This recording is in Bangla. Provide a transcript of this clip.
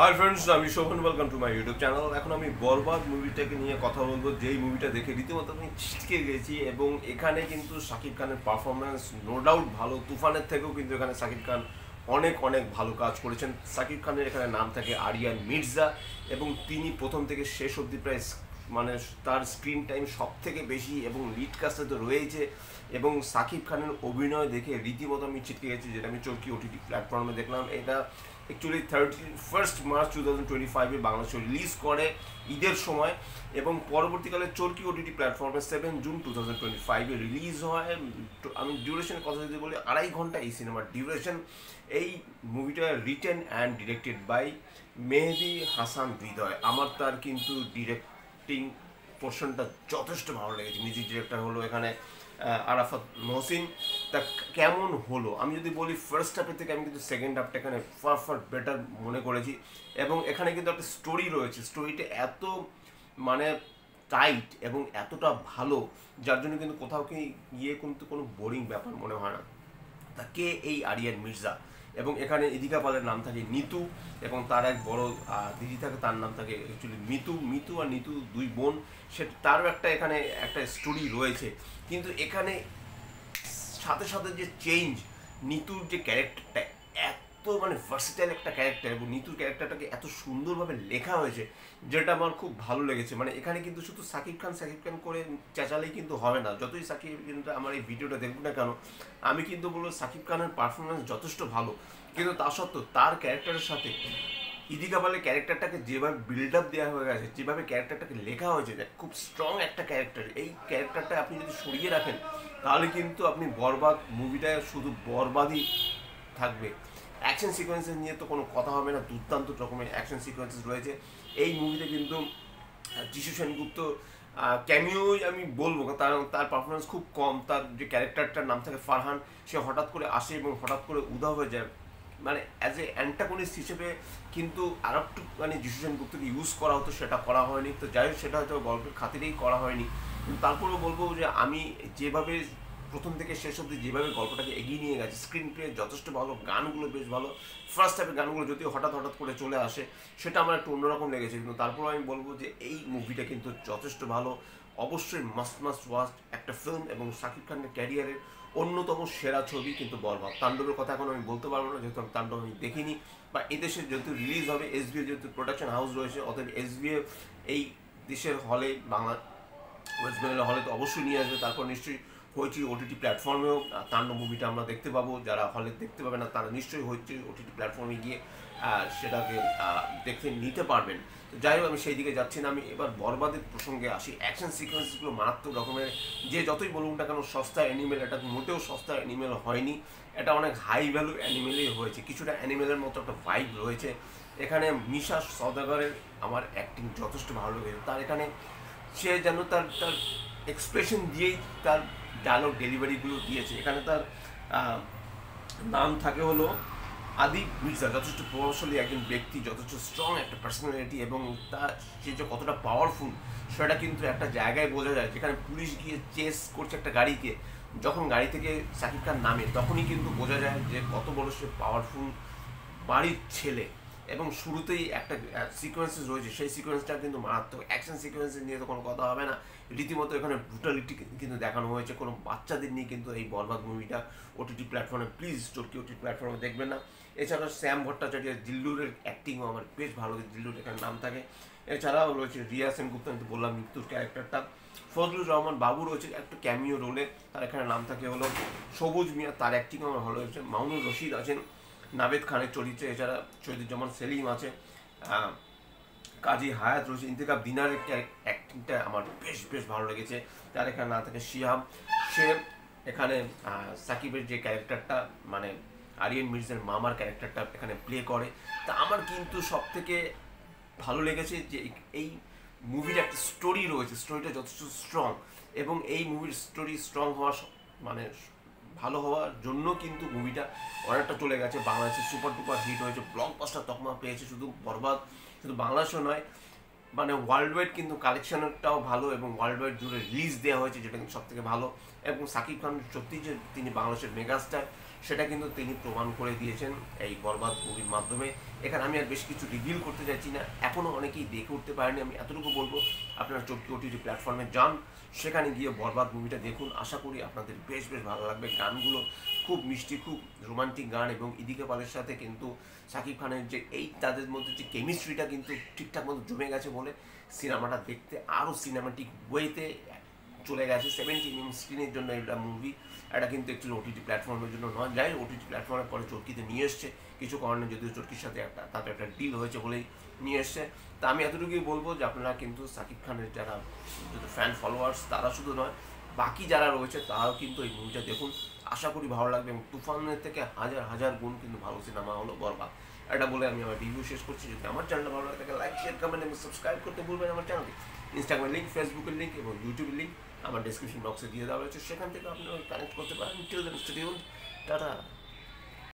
হাই ফ্রেন্ডস, আমি Shovan. Welcome to my YouTube channel. এখন আমি বরবাদ মুভিটাকে নিয়ে কথা বলবো, যেই মুভিটা দেখে রীতিমতো আমি ছিটকে গেছি। এবং এখানে কিন্তু শাকিব খানের পারফরমেন্স নো ডাউট ভালো। তুফানের থেকেও কিন্তু এখানে শাকিব খান অনেক অনেক ভালো কাজ করেছেন। শাকিব খানের এখানে নাম থাকে আরিয়ান মির্জা, এবং তিনি প্রথম থেকে শেষ অবধি প্রায় মানে তার স্ক্রিন টাইম সব থেকে বেশি, এবং লিড কাস্টে তো রয়েছে। এবং শাকিব খানের অভিনয় দেখে রীতিমতো আমি ছিটকে গেছি, যেটা আমি চরকি ওটিটি প্ল্যাটফর্মে দেখলাম। এটা অ্যাকচুয়ালি 31 মার্চ 2025 বাংলাদেশে রিলিজ করে ঈদের সময়, এবং পরবর্তীকালে চরকি ওটিটি প্ল্যাটফর্মে 7 জুন 2025 রিলিজ হয়। আমি ডিউরেশনের কথা যদি বলি, 2.5 ঘন্টা এই সিনেমার ডিউরেশন। এই মুভিটা written and directed by Mehedi Hasan হৃদয়। আমার তার কিন্তু ডিরেক্টিং পোর্শনটা যথেষ্ট ভালো লেগেছে। মিউজিক ডিরেক্টর হলো এখানে আরাফাত মহসিন। তা কেমন হলো আমি যদি বলি, ফার্স্ট হাফের থেকে আমি কিন্তু সেকেন্ড হাফটা এখানে ফার বেটার মনে করেছি। এবং এখানে কিন্তু একটা স্টোরি রয়েছে, স্টোরিটা এত মানে টাইট এবং এতটা ভালো, যার জন্য কিন্তু কোথাও কি গিয়ে কিন্তু কোনো বোরিং ব্যাপার মনে হয় না। তা কে এই আরিয়ান মির্জা? এবং এখানে ইদিকা পালের নাম থাকে নিতু, এবং তার এক বড় দিদি থাকে, তার নাম থাকে অ্যাকচুয়ালি মিতু। মিতু আর নিতু দুই বোন। সে তারও এখানে একটা স্টোরি রয়েছে। কিন্তু এখানে সাথে সাথে যে চেঞ্জ, নিতুর যে ক্যারেক্টারটা এত মানে ভার্সিটাইল একটা ক্যারেক্টার, এবং নিতুর ক্যারেক্টারটাকে এত সুন্দরভাবে লেখা হয়েছে, যেটা আমার খুব ভালো লেগেছে। মানে এখানে কিন্তু শুধু সাকিব খান করে চেঁচালেই কিন্তু হবে না। যতই সাকিব কিন্তু আমার এই ভিডিওটা দেখুন না কেন, আমি কিন্তু বলবো সাকিব খানের পারফরমেন্স যথেষ্ট ভালো। কিন্তু তা সত্ত্বেও তার ক্যারেক্টারের সাথে ইদিকা পালের ক্যারেক্টারটাকে যেভাবে বিল্ড আপ দেওয়া হয়ে গেছে, যেভাবে ক্যারেক্টারটাকে লেখা হয়েছে, খুব স্ট্রং একটা ক্যারেক্টার। এই ক্যারেক্টারটা আপনি যদি সরিয়ে রাখেন, তাহলে কিন্তু আপনি বরবাদ মুভিটায় শুধু বরবাদই থাকবে। অ্যাকশন সিকোয়েন্সেস নিয়ে তো কোনো কথা হবে না, দুর্দান্ত রকমের অ্যাকশন সিকোয়েন্সেস রয়েছে এই মুভিতে। কিন্তু যিশু সেনগুপ্ত ক্যামিওই আমি বলবো, তার তার পারফরমেন্স খুব কম। তার যে ক্যারেক্টারটার নাম থাকে ফারহান, সে হঠাৎ করে আসে এবং হঠাৎ করে উধাও হয়ে যায়। মানে অ্যাজ এ অ্যান্টাগনিস্ট হিসেবে কিন্তু আর একটু মানে যিশু সেনগুপ্তকে ইউজ করা হতো, সেটা করা হয়নি। তো যাই হোক, সেটা হয়তো গল্পের খাতিরেই করা হয়নি। কিন্তু তারপরেও বলবো যে আমি যেভাবে প্রথম থেকে শেষ অবধি যেভাবে গল্পটাকে এগিয়ে নিয়ে গেছে, স্ক্রিন প্লে যথেষ্ট ভালো, গানগুলো বেশ ভালো। ফার্স্ট হাফের গানগুলো যদিও হঠাৎ হঠাৎ করে চলে আসে, সেটা আমার একটু অন্যরকম লেগেছে। কিন্তু তারপরেও আমি বলবো যে এই মুভিটা কিন্তু যথেষ্ট ভালো। অবশ্যই মাস্ট ওয়াচ একটা ফিল্ম, এবং শাকিব খানের ক্যারিয়ারের অন্যতম সেরা ছবি কিন্তু বরবাদ। তাণ্ডবের কথা এখন আমি বলতে পারবো না, যেহেতু আমি তাণ্ডব আমি দেখিনি। বা এদেশে যেহেতু রিলিজ হবে, এসবিএ যেহেতু প্রোডাকশন হাউস রয়েছে, অতএব এসবিএ এই দেশের হলে, বাংলা ওয়েস্ট বেঙ্গলের হলে তো অবশ্যই নিয়ে আসবে। তারপর নিশ্চয়ই হইচই ওটিটি প্ল্যাটফর্মেও তাণ্ডব মুভিটা আমরা দেখতে পাবো। যারা হলে দেখতে পাবে না, তারা নিশ্চয়ই হইচই ওটিটি প্ল্যাটফর্মে গিয়ে সেটাকে দেখতে নিতে পারবেন। তো যাই হোক, আমি সেই দিকে যাচ্ছি না। আমি এবার বরবাদের প্রসঙ্গে আসি। অ্যাকশন সিকোয়েন্সগুলো মারাত্মক রকমের। যে যতই বলুন না কেন সস্তা অ্যানিমেল, এটা মোটেও সস্তা অ্যানিমেল হয়নি। এটা অনেক হাই ভ্যালু অ্যানিমেলই হয়েছে। কিছুটা অ্যানিমেলের মতো একটা ভাইব রয়েছে এখানে। মিশা সওদাগরের আমার অ্যাক্টিং যথেষ্ট ভালো লেগেছে। তার এখানে সে যেন তার তার এক্সপ্রেশন দিয়েই তার ডায়লগ ডেলিভারিগুলো দিয়েছে। এখানে তার নাম থাকে হলো আদি মির্জা। যথেষ্ট প্রভাবশালী একজন ব্যক্তি, যথেষ্ট স্ট্রং একটা পার্সোনালিটি, এবং তার সে যে কতটা পাওয়ারফুল সেটা কিন্তু একটা জায়গায় বোঝা যায়, যেখানে পুলিশ গিয়ে চেস করছে একটা গাড়িকে। যখন গাড়ি থেকে শাকিব খান নামে, তখনই কিন্তু বোঝা যায় যে কত বড় সে পাওয়ারফুল বাড়ির ছেলে। এবং শুরুতেই একটা সিকোয়েন্সেস রয়েছে, সেই সিকোয়েন্সটা কিন্তু মারাত্মক। অ্যাকশন সিকোয়েন্সেস নিয়ে তো কোনো কথা হবে না। রীতিমতো এখানে ব্রুটালিটি কিন্তু দেখানো হয়েছে। কোনো বাচ্চাদের নিয়ে কিন্তু এই বরবাদ মুভিটা ওটিটি প্ল্যাটফর্মে, প্লিজ চরকি ওটিটি প্ল্যাটফর্মে দেখবেন না। এছাড়া শ্যাম ভট্টাচার্য, দিল্লুরের অ্যাক্টিংও আমার বেশ ভালো লাগে। দিল্লুর এখানে নাম থাকে। এছাড়াও রয়েছে রিয়া সেনগুপ্ত, আমি তো বললাম মৃত্যুর ক্যারেক্টারটা। ফজলুর রহমান বাবু রয়েছে একটা ক্যামিও রোলে, তার এখানে নাম থাকে হলো সবুজ মিয়া, তার অ্যাক্টিং আমার ভালো হয়েছে। মামুনুর রশিদ আছেন নাবেদ খানের চরিত্রে। এছাড়া শহীদুজ্জামান সেলিম আছে, কাজী হায়াত রয়েছে। ইন্তেখাব দিনারের অ্যাক্টিংটা আমার বেশ বেশ ভালো লেগেছে। তার এখানে না থাকে শিহাব, সে এখানে সাকিবের যে ক্যারেক্টারটা, মানে আরিয়ান মির্জার মামার ক্যারেক্টারটা এখানে প্লে করে। তা আমার কিন্তু সব থেকে ভালো লেগেছে যে এই মুভির একটা স্টোরি রয়েছে, স্টোরিটা যথেষ্ট স্ট্রং। এবং এই মুভির স্টোরি স্ট্রং হওয়া মানে ভালো হওয়ার জন্য কিন্তু মুভিটা অনেকটা চলে গেছে, বাংলাদেশে সুপার ডুপার হিট হয়েছে, ব্লকবাস্টার তকমা পেয়েছে। শুধু বরবাদ শুধু বাংলাদেশও নয়, মানে ওয়ার্ল্ড ওয়াইড কিন্তু কালেকশনটাও ভালো, এবং ওয়ার্ল্ড ওয়াইড জুড়ে রিলিজ দেওয়া হয়েছে, যেটা কিন্তু সব থেকে ভালো। এবং সাকিব খান সত্যি যে তিনি বাংলাদেশের মেগাস্টার, সেটা কিন্তু তিনি প্রমাণ করে দিয়েছেন এই বরবাদ মুভির মাধ্যমে। এখানে আমি আর বেশ কিছু রিভিল করতে চাইছি না, এখনও অনেকেই দেখে উঠতে পারেনি। আমি এতটুকু বলবো, আপনারা চটকি ওটিটি প্ল্যাটফর্মে যান, সেখানে গিয়ে বরবাদ মুভিটা দেখুন। আশা করি আপনাদের বেশ ভালো লাগবে। গানগুলো খুব মিষ্টি, খুব রোমান্টিক গান, এবং ইদিকা পালের সাথে কিন্তু শাকিব খানের যে তাদের মধ্যে যে কেমিস্ট্রিটা কিন্তু ঠিকঠাক মতো জমে গেছে বলে সিনেমাটা দেখতে আরও সিনেমাটিক ওয়েতে চলে গেছে। 70 স্ক্রিনের জন্য এটা মুভি, এটা কিন্তু একটু ওটিটি প্ল্যাটফর্মের জন্য নয়। যাই ওটিটি প্ল্যাটফর্মের পরে চরকিতে নিয়ে এসছে কিছু কারণে, যদিও চরকির সাথে তাদের একটা ডিল হয়েছে বলেই নিয়ে এসছে। তা আমি এতটুকুই বলবো যে আপনারা কিন্তু শাকিব খানের যারা ফ্যান ফলোয়ার্স তারা শুধু নয়, বাকি যারা রয়েছে তারাও কিন্তু এই মুভিটা দেখুন। আশা করি ভালো লাগবে, এবং তুফানের থেকে হাজার গুণ কিন্তু ভালো সিনেমা হলো বরবাদ। এটা বলে আমি আমার রিভিউ শেষ করছি। যদি আমার চ্যানেলটা ভালো লাগে তাকে লাইক, শেয়ার, কমেন্ট এবং সাবস্ক্রাইব করতে ভুলবেন আমার চ্যানেলকে। ইনস্টাগ্রামের লিঙ্ক, ফেসবুকের লিঙ্ক এবং ইউটিউবের লিঙ্ক আমার ডেসক্রিপশন বক্সে দিয়ে দেওয়া হয়েছে, সেখান থেকে আপনি কানেক্ট করতে পারেন। Till then, stay tuned, tata.